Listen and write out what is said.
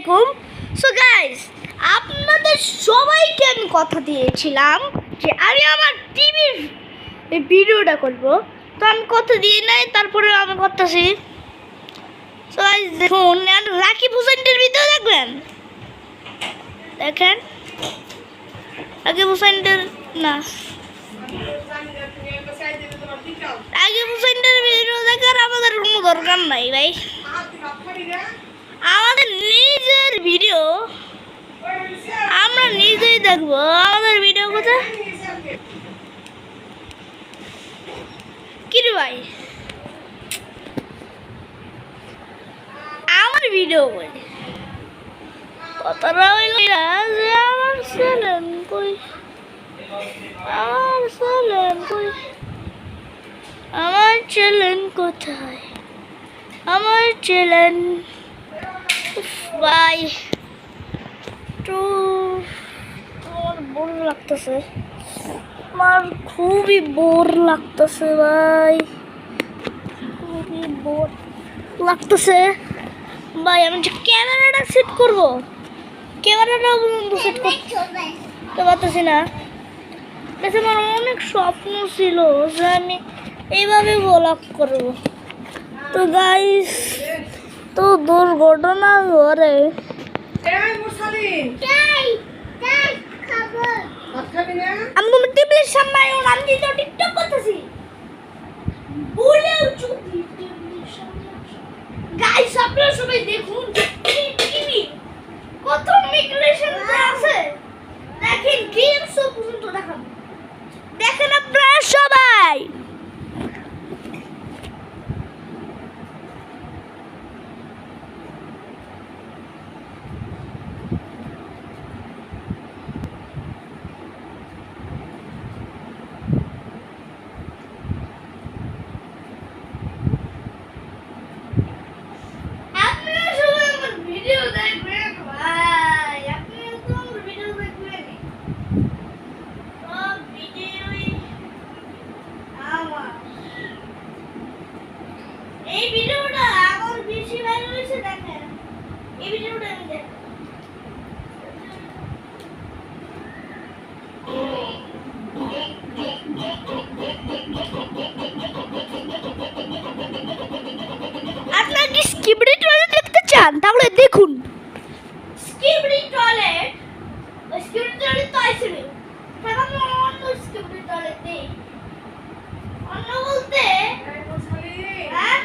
আলাইকুম। So guys, আপনাদের সবাইকে আমি কথা দিয়েছিলাম যে আমি আমার টিভির ভিডিওটা করব। তো আমি কথা দিয়ে নাই, তারপরে আমি করতেছি। সো গাইস দেখুন, রাকিব হোসেনের ভিডিও দেখবেন। দেখেন রাকিব হোসেনের না, রাকিব হোসেনের ভিডিও দেখার আমাদের কোনো দরকার নাই ভাই। আমাদের নিজের ভিডিও আমরা নিজেই দেখবো। আমাদের ভিডিও কোথায় কি রে ভাই, আমার ভিডিও কই কথাটা হইল যে আমার চ্যানেল কই, আমার চ্যানেল কই, আমার চ্যানেল কোথায়, আমার চ্যানেল ভাই। তো আমার বোর লাগতেছে, আমার খুবই বোর লাগতেছে ভাই, খুবই বোর লাগতেছে ভাই। আমি যে ক্যামেরাটা সেট করবো, ক্যামেরাটা পর্যন্ত সেট করতে পারতেছি না। আমার অনেক স্বপ্ন ছিল যে আমি এইভাবে ব্লগ করবো। তো গাইস, তো দুর্ঘটনা ঘরে আমি টিভির সামনে আমি তো টিকটক করতেছি ভুলেও চুপি টিভির সামনে। গাইস আপনারা সবাই দেখুন টিভি কত মিগ্রেশন আছে, দেখেন গেমস পর্যন্ত দেখাবো, দেখেন আপনারা সবাই। এই ভিডিওটা আমার বেশি ভালো হয়েছে, দেখেন এই ভিডিওটা আমি দেখেন। আপনারা কি স্কিবিডি টয়লেট দেখতে চান? তাহলে দেখুন স্কিবিডি টয়লেট। ওই স্কিবিডি টয়লেট তো আইছে রে, এখন অন্য স্কিবিডি টয়লেট নেই। অন্য বলতে হ্যাঁ